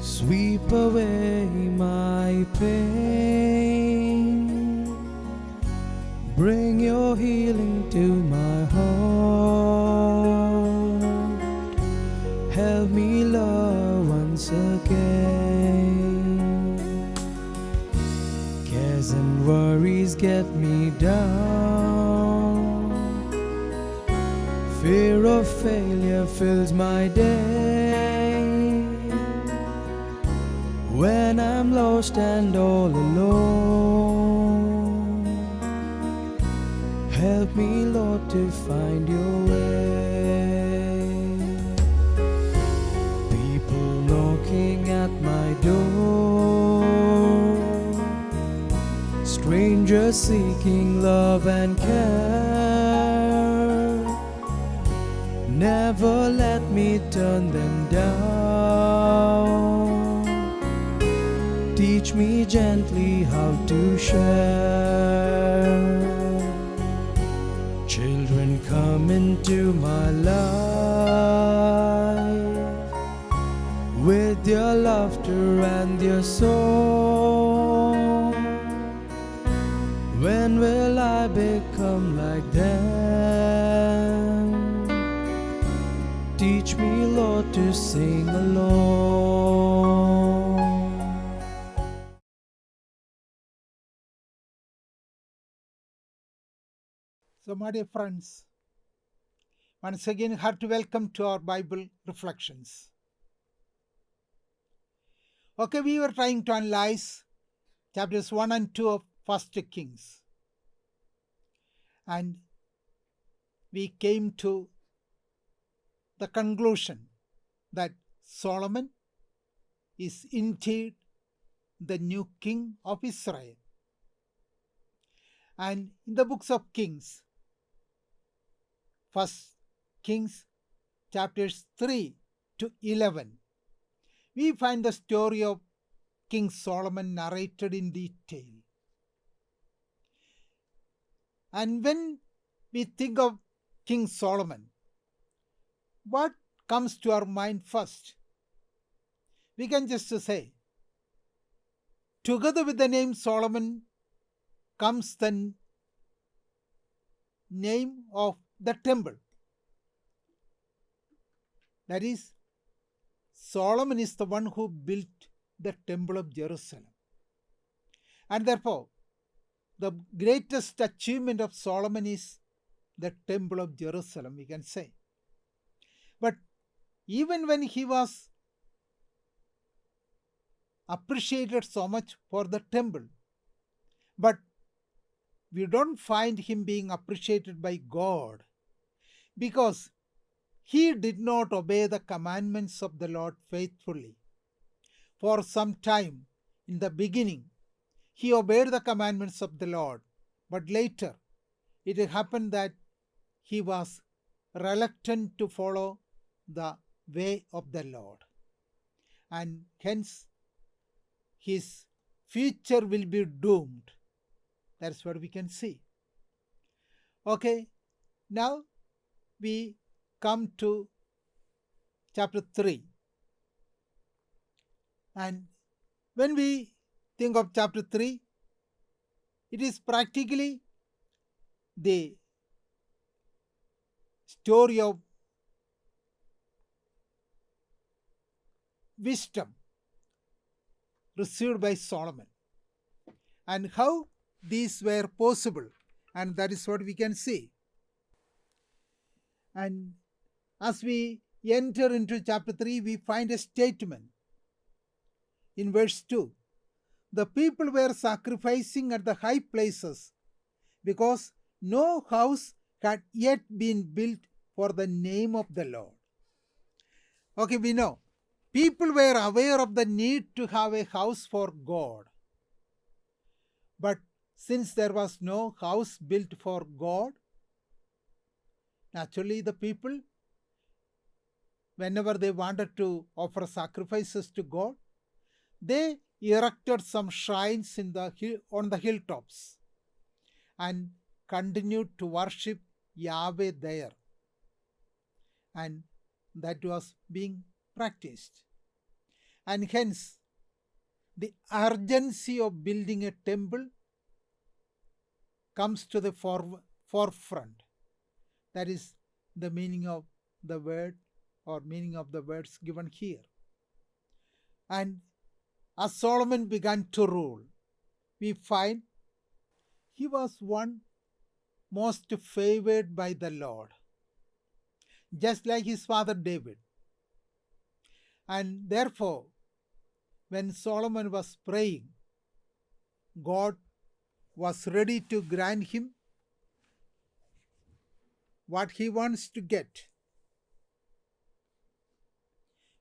Sweep away my pain, bring your healing to my heart. Help me love once again. Cares and worries get me down. Fear of failure fills my day. When I'm lost and all alone, help me, Lord, to find your way. People knocking at my door, strangers seeking love and care. Never let me turn them down. Teach me gently how to share. Children, come into my life with your laughter and your song. When will I become like them? Teach me, Lord, to sing along. So, my dear friends, once again, hearty welcome to our Bible reflections. Okay, we were trying to analyze chapters 1 and 2 of 1 Kings. And we came to the conclusion that Solomon is indeed the new king of Israel. And in the books of Kings, 1 Kings chapters 3 to 11, we find the story of King Solomon narrated in detail. And when we think of King Solomon, what comes to our mind first? We can just say, together with the name Solomon comes the name of the temple. That is, Solomon is the one who built the temple of Jerusalem. And therefore, the greatest achievement of Solomon is the temple of Jerusalem, we can say. But even when he was appreciated so much for the temple, but we don't find him being appreciated by God, because he did not obey the commandments of the Lord faithfully. For some time in the beginning, he obeyed the commandments of the Lord, but later it happened that he was reluctant to follow the way of the Lord, and hence his future will be doomed. That's what we can see. Okay, now we come to chapter 3. And when we think of chapter 3, it is practically the story of wisdom received by Solomon and how these were possible, and that is what we can see. And as we enter into chapter 3, we find a statement in verse 2. The people were sacrificing at the high places because no house had yet been built for the name of the Lord. Okay, we know people were aware of the need to have a house for God. But since there was no house built for God, naturally the people, whenever they wanted to offer sacrifices to God, they erected some shrines on the hilltops and continued to worship Yahweh there. And that was being practiced. And hence, the urgency of building a temple comes to the forefront. That is the meaning of the word or meaning of the words given here. And as Solomon began to rule, we find he was one most favored by the Lord, just like his father David. And therefore, when Solomon was praying, God was ready to grant him what he wants to get.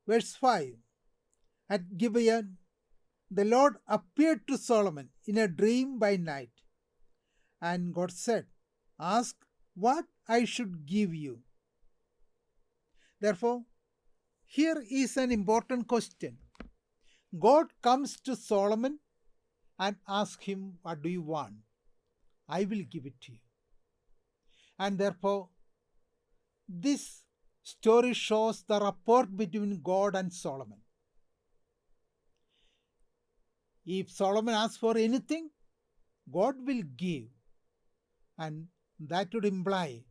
Verse 5, at Gibeon, the Lord appeared to Solomon in a dream by night, and God said, "Ask what I should give you." Therefore, here is an important question. God comes to Solomon and asks him, "What do you want? I will give it to you." And therefore, this story shows the rapport between God and Solomon. If Solomon asks for anything, God will give, and that would imply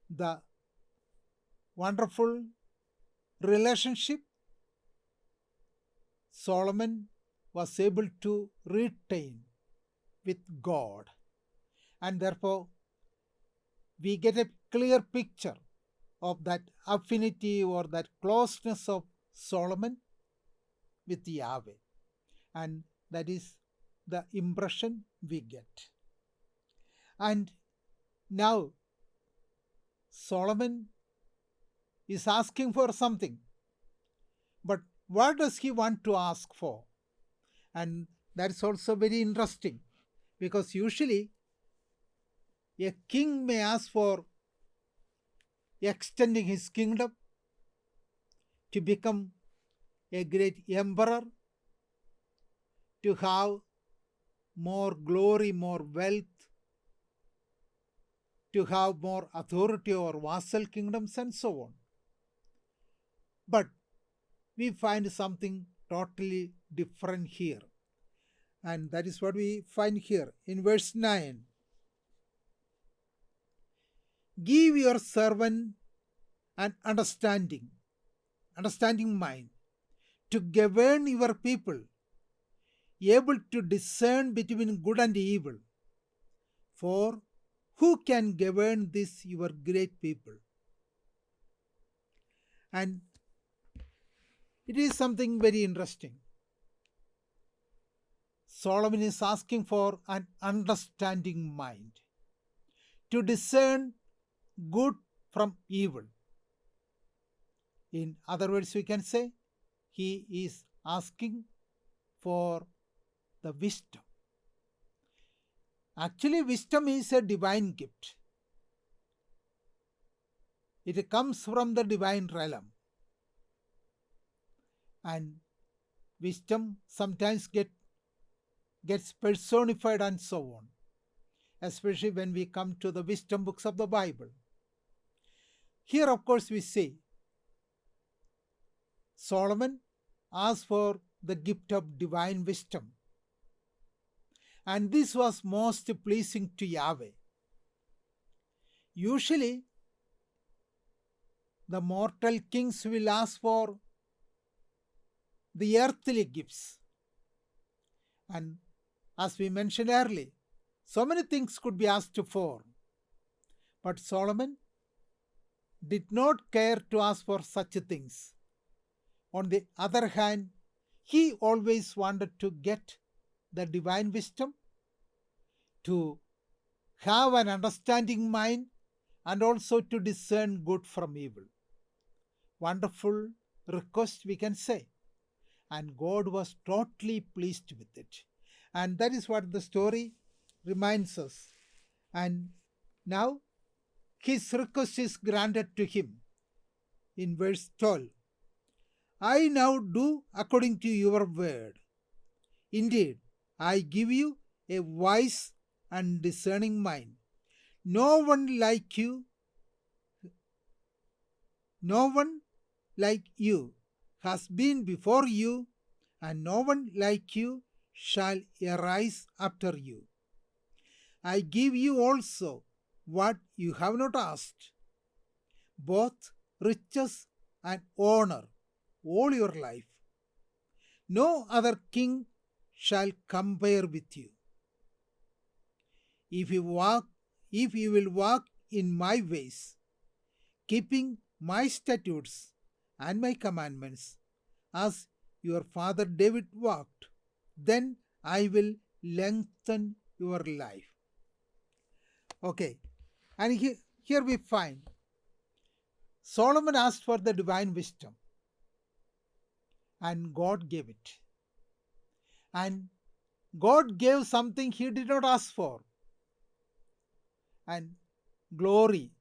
the wonderful relationship Solomon was able to retain with God. And therefore, we get a clear picture of that affinity or that closeness of Solomon with Yahweh. And that is the impression we get. And now Solomon is asking for something. But what does he want to ask for? And that's also very interesting, because usually a king may ask for extending his kingdom to become a great emperor, to have more glory, more wealth, to have more authority over vassal kingdoms, and so on. But we find something totally different here. And that is what we find here in verse 9. Give your servant an understanding mind, to govern your people, able to discern between good and evil. For who can govern this your great people? And it is something very interesting. Solomon is asking for an understanding mind, to discern good from evil. In other words, we can say he is asking for the wisdom. Actually, wisdom is a divine gift. It comes from the divine realm. And wisdom sometimes gets personified and so on, especially when we come to the wisdom books of the Bible. Here, of course, we see Solomon asked for the gift of divine wisdom. And this was most pleasing to Yahweh. Usually, the mortal kings will ask for the earthly gifts. And as we mentioned earlier, so many things could be asked for. But Solomon did not care to ask for such things. On the other hand, he always wanted to get the divine wisdom, to have an understanding mind, and also to discern good from evil. Wonderful request, we can say. And God was totally pleased with it. And that is what the story reminds us. And now his request is granted to him in verse 12. I now do according to your word. Indeed, I give you a wise and discerning mind. No one like you has been before you, and no one like you shall arise after you. I give you also what you have not asked, both riches and honor all your life. No other king shall compare with you. If you walk, if you will walk in my ways, keeping my statutes and my commandments, as your father David walked, then I will lengthen your life. Okay, and here we find Solomon asked for the divine wisdom, and God gave it. And God gave something he did not ask for, and glory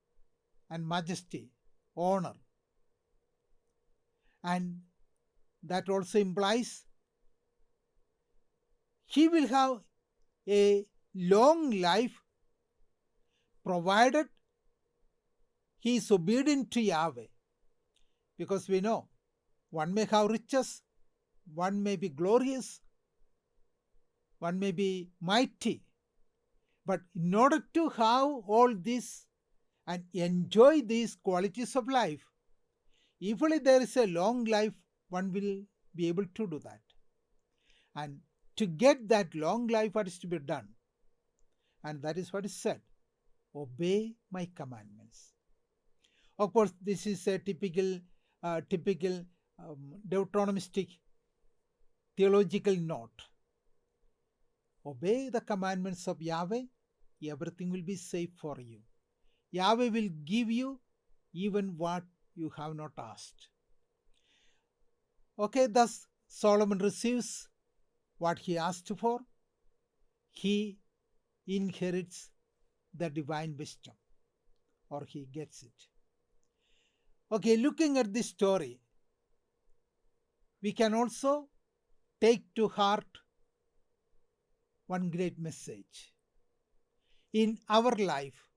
and majesty, honor. And that also implies he will have a long life provided he is obedient to Yahweh. Because we know one may have riches, one may be glorious, one may be mighty. But in order to have all this and enjoy these qualities of life, if only there is a long life, one will be able to do that. And to get that long life, what is to be done? And that is what is said: obey my commandments. Of course, this is a typical Deuteronomistic theological note. Obey the commandments of Yahweh, everything will be safe for you. Yahweh will give you even what you have not asked. Okay, thus Solomon receives what he asked for. He inherits the divine wisdom, or he gets it. Okay, looking at this story, we can also take to heart one great message. In our life,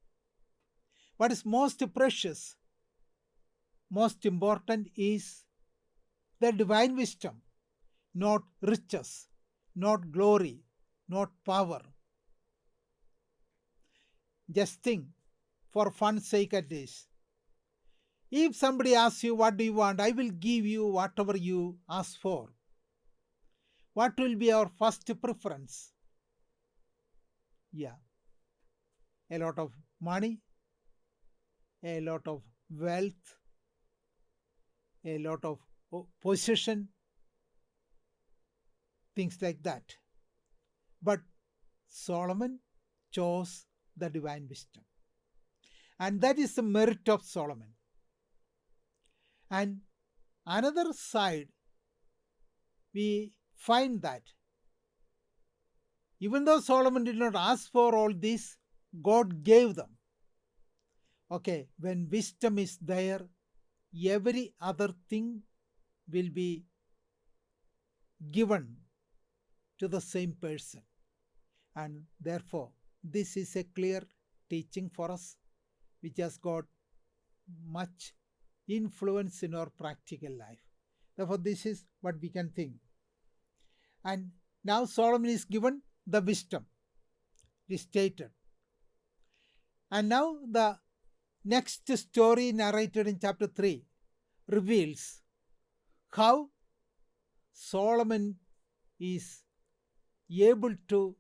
what is most precious, most important is the divine wisdom, not riches, not glory, not power. Just think, for fun's sake at least, if somebody asks you, what do you want? I will give you whatever you ask for. What will be our first preference? Yeah, a lot of money, a lot of wealth, a lot of possession, things like that. But Solomon chose the divine wisdom. And that is the merit of Solomon. And another side, we find that even though Solomon did not ask for all this, God gave them. Okay, when wisdom is there, every other thing will be given to the same person. And therefore, this is a clear teaching for us, which has got much influence in our practical life. Therefore, this is what we can think. And now Solomon is given the wisdom, it is stated. And now the next story narrated in chapter 3 reveals how Solomon is able to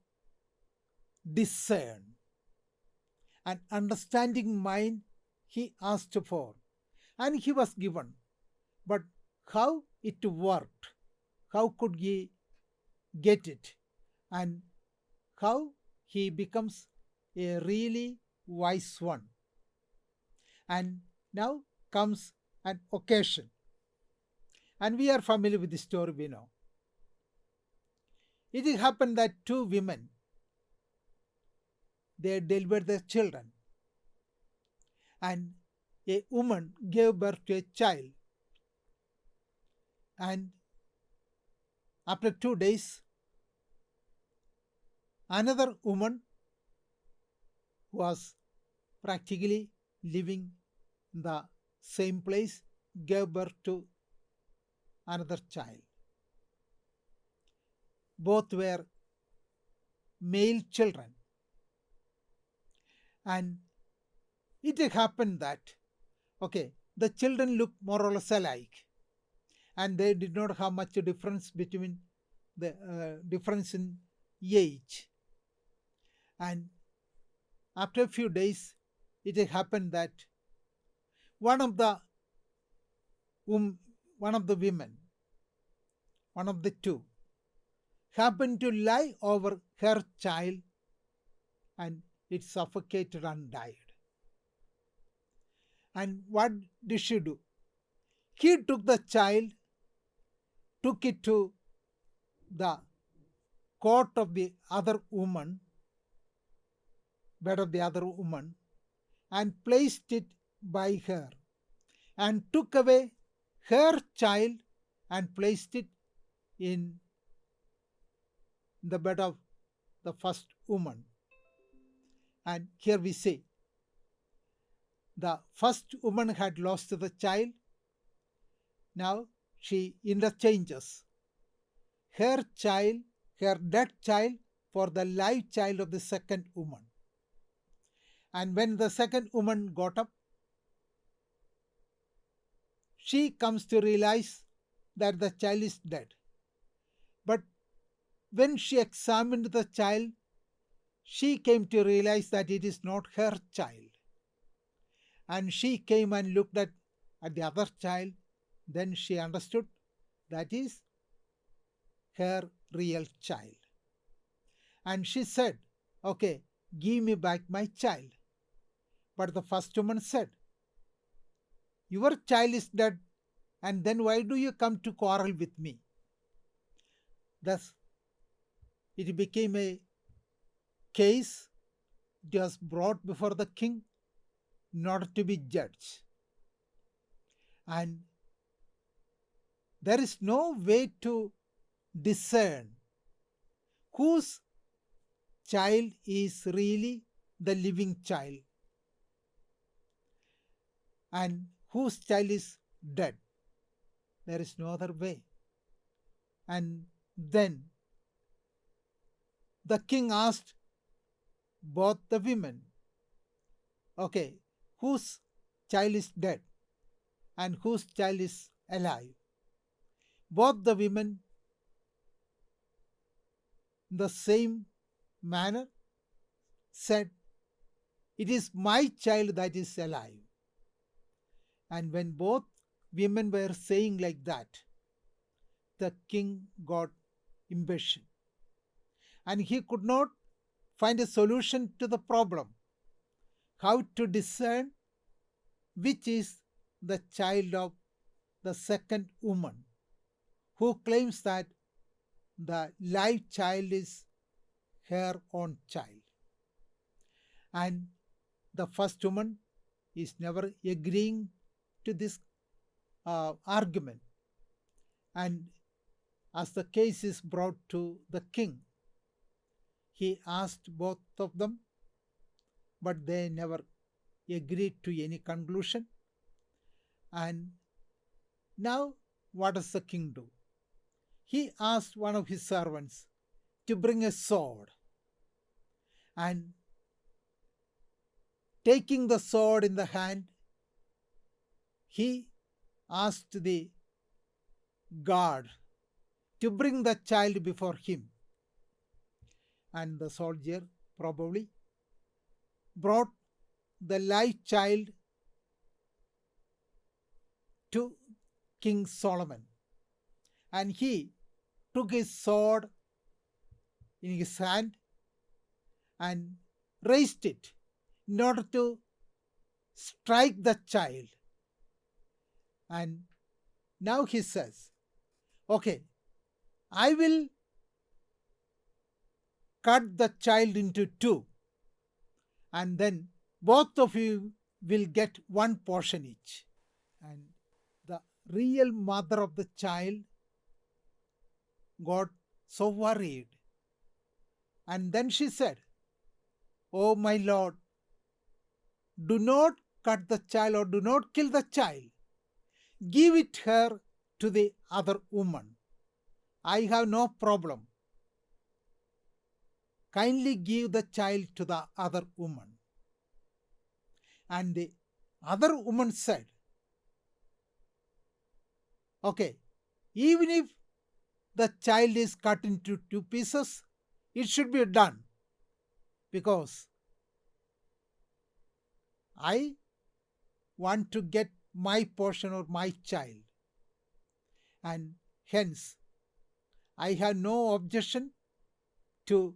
discern, an understanding mind he asked for, and he was given. But how it worked, how could he get it, and how he becomes a really wise one. And now comes an occasion. And we are familiar with the story, we know. It happened that two women, they delivered their children. And a woman gave birth to a child. And after 2 days, another woman was practically living in the same place gave birth to another child. both were male children. And it happened that, the children looked more or less alike, and they did not have much difference between the difference in age. And after a few days, it happened that one of the one of the women, one of the two, happened to lie over her child, and it suffocated and died. And what did she do? He took the child, took it to the court of the other woman, bed of the other woman, and placed it by her, and took away her child and placed it in the bed of the first woman. And here we see the first woman had lost the child. Now she interchanges her child, her dead child, for the live child of the second woman. And when the second woman got up, she comes to realize that the child is dead. But when she examined the child, she came to realize that it is not her child. And she came and looked at the other child. Then she understood that is her real child. And she said, okay, give me back my child. But the first woman said, your child is dead, and then why do you come to quarrel with me? Thus, it became a case. It was brought before the king in order to be judged. And there is no way to discern whose child is really the living child and whose child is dead. There is no other way. And then the king asked both the women, okay, whose child is dead and whose child is alive? Both the women, in the same manner, said, it is my child that is alive. And when both women were saying like that, the king got impatient. And he could not find a solution to the problem. How to discern which is the child of the second woman, who claims that the live child is her own child. And the first woman is never agreeing to this argument. And as the case is brought to the king, he asked both of them, but they never agreed to any conclusion. And now what does the king do? He asked one of his servants to bring a sword, and taking the sword in the hand, he asked the guard to bring the child before him. And the soldier probably brought the live child to King Solomon, and he took his sword in his hand and raised it in order to strike the child. And now he says, okay, I will cut the child into two, and then both of you will get one portion each. And the real mother of the child got so worried. And then she said, oh my Lord, do not cut the child or do not kill the child. Give it her to the other woman. I have no problem. kindly give the child to the other woman. And the other woman said, okay, even if the child is cut into two pieces, it should be done, because I want to get my portion or my child, and hence I have no objection to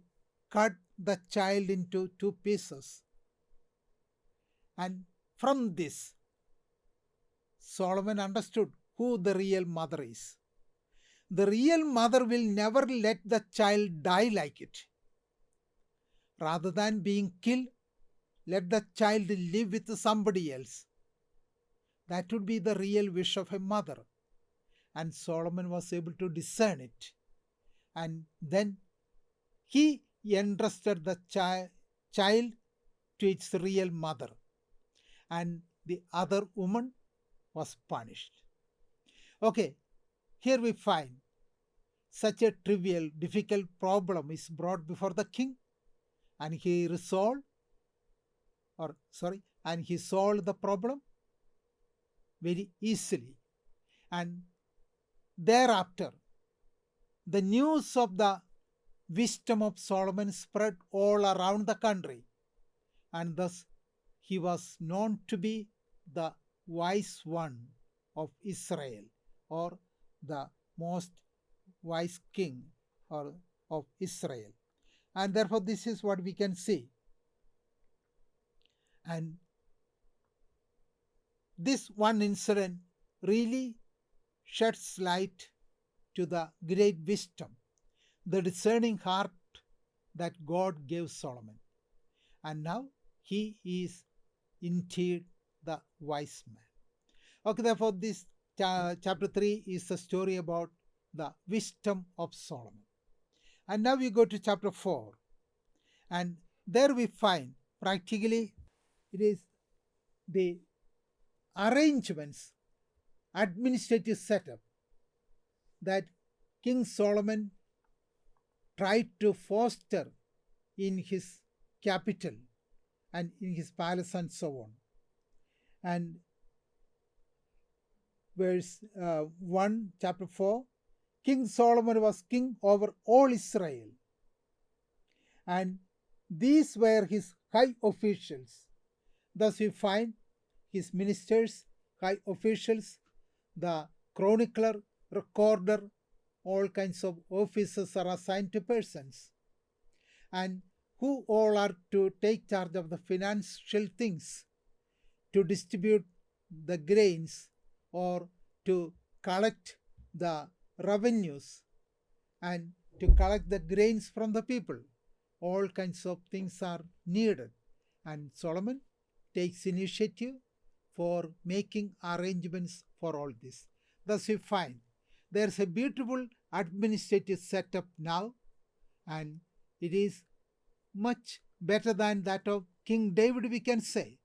cut the child into two pieces. And from this, Solomon understood who the real mother is. The real mother will never let the child die like it. Rather than being killed, let the child live with somebody else. That would be the real wish of a mother. And Solomon was able to discern it. And then he entrusted the child to its real mother. And the other woman was punished. Okay, here we find such a trivial, difficult problem is brought before the king, and he solved the problem very easily. And thereafter, the news of the wisdom of Solomon spread all around the country, and thus he was known to be the wise one of Israel, or the most wise king of Israel. And therefore, this is what we can see. And this one incident really sheds light to the great wisdom, the discerning heart that God gave Solomon. And now he is indeed the wise man. Okay, therefore, this chapter 3 is a story about the wisdom of Solomon. And now we go to chapter 4. And there we find practically it is the arrangements, administrative setup that King Solomon tried to foster in his capital and in his palace and so on. And verse 1, chapter 4, King Solomon was king over all Israel, and these were his high officials. Thus we find his ministers, high officials, the chronicler, recorder, all kinds of offices are assigned to persons, and who all are to take charge of the financial things, to distribute the grains or to collect the revenues and to collect the grains from the people. All kinds of things are needed, and Solomon takes initiative for making arrangements for all this. Thus we find there's a beautiful administrative setup now, and it is much better than that of King David, we can say,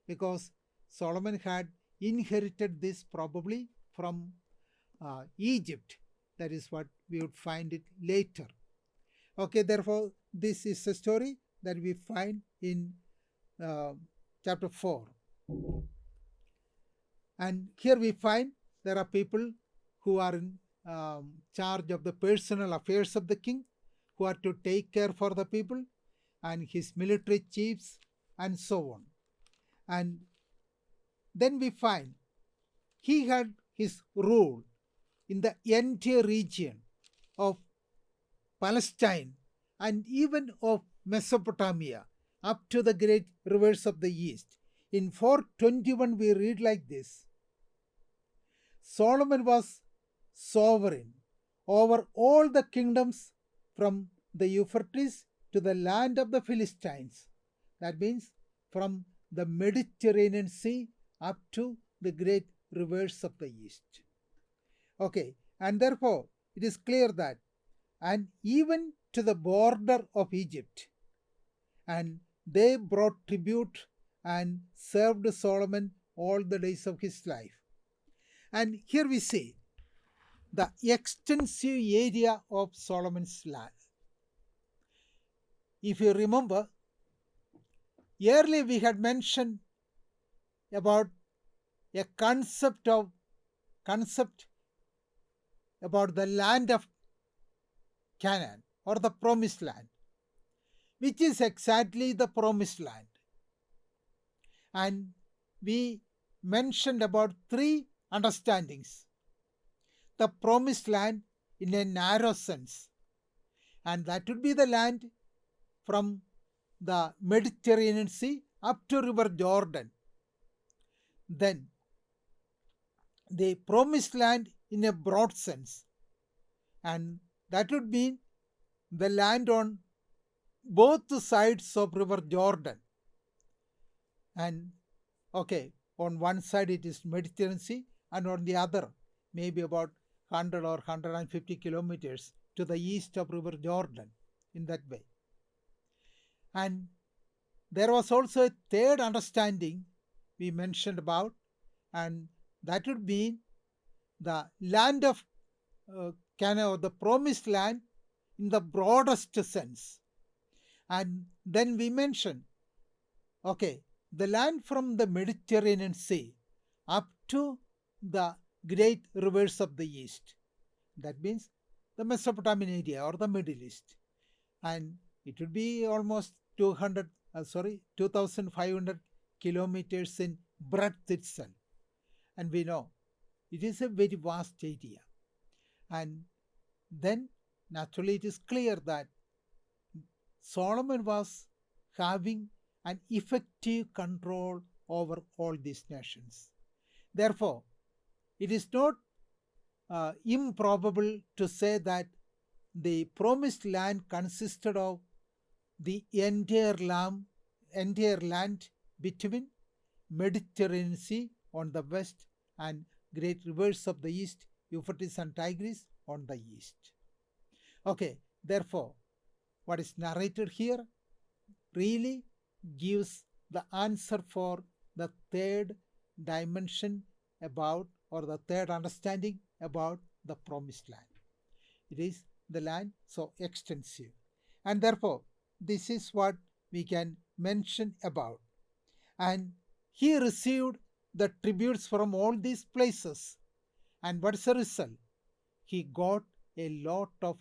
because Solomon had inherited this probably from Egypt. That is what we would find it later. Okay, therefore, this is a story that we find in chapter 4. And here we find there are people who are in charge of the personal affairs of the king, who are to take care for the people, and his military chiefs, and so on. And then we find he had his rule in the entire region of Palestine and even of Mesopotamia up to the great rivers of the east. In 421 we read like this: Solomon was sovereign over all the kingdoms from the Euphrates to the land of the Philistines. That means from the Mediterranean Sea up to the great rivers of the east. Okay, and therefore it is clear that, and even to the border of Egypt, and they brought tribute and served Solomon all the days of his life. And here we see the extensive area of Solomon's land. If you remember, earlier we had mentioned about a concept about the land of Canaan or the promised land, which is exactly the promised land. And we mentioned about three understandings. The promised land in a narrow sense, and that would be the land from the Mediterranean Sea up to River Jordan. Then the promised land in a broad sense, and that would mean the land on both sides of River Jordan. And okay, on one side it is Mediterranean Sea, and on the other maybe about 100 or 150 kilometers to the east of River Jordan, in that way. And there was also a third understanding we mentioned about, and that would mean the land of Canaan, or the promised land in the broadest sense. And then we mentioned, okay, the land from the Mediterranean Sea up to the great rivers of the east. That means the Mesopotamian area or the Middle East. And it would be almost 2,500 kilometers in breadth itself. And we know it is a very vast area. And then naturally it is clear that Solomon was having an effective control over all these nations. Therefore, it is not improbable to say that the promised land consisted of the entire land between Mediterranean Sea on the west and great rivers of the east, Euphrates and Tigris on the east. Okay, therefore, what is narrated here really gives the answer for the third dimension about, or the third understanding about the promised land. It is the land so extensive. And therefore, this is what we can mention about. And he received the tributes from all these places. And what's the result? He got a lot of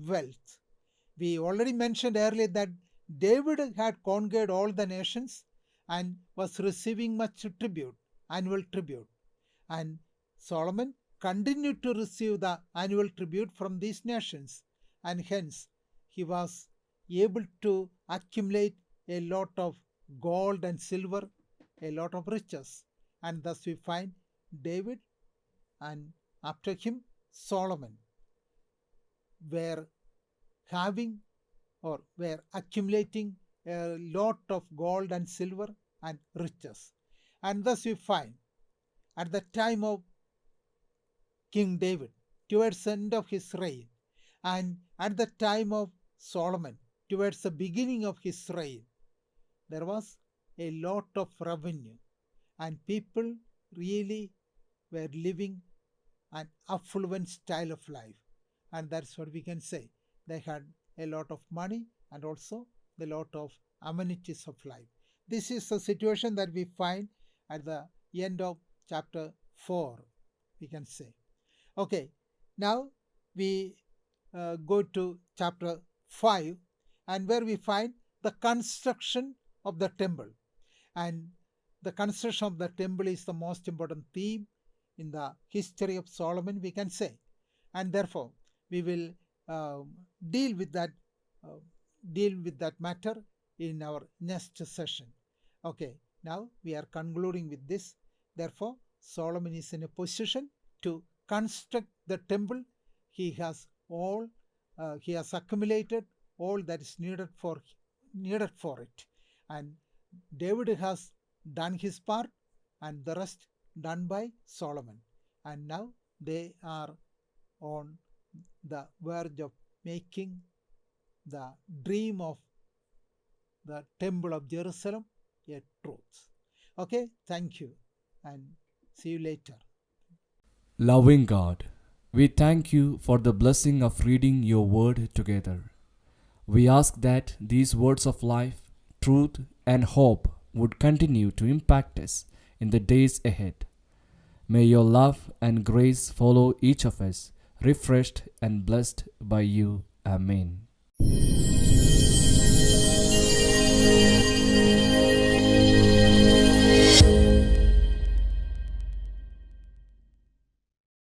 wealth. We already mentioned earlier that David had conquered all the nations and was receiving much tribute, annual tribute. And Solomon continued to receive the annual tribute from these nations, and hence he was able to accumulate a lot of gold and silver, a lot of riches. And thus we find David and after him Solomon were having or were accumulating a lot of gold and silver and riches. And thus we find at the time of King David, towards the end of his reign, and at the time of Solomon, towards the beginning of his reign, there was a lot of revenue, and people really were living an affluent style of life. And that's what we can say. They had a lot of money and also a lot of amenities of life. This is the situation that we find at the end of chapter 4, we can say. Okay, now we go to chapter 5, and where we find the construction of the temple. And the construction of the temple is the most important theme in the history of Solomon, we can say. And therefore, we will deal with that matter in our next session. Okay, now we are concluding with this. Therefore, Solomon is in a position to construct the temple. He has accumulated all that is needed for it, and David has done his part, and the rest done by Solomon. And now they are on the verge of making the dream of the temple of Jerusalem a truth. Okay, thank you and see you later. Loving God, we thank you for the blessing of reading your word together. We ask that these words of life, truth, and hope would continue to impact us in the days ahead. May your love and grace follow each of us, refreshed and blessed by you. Amen.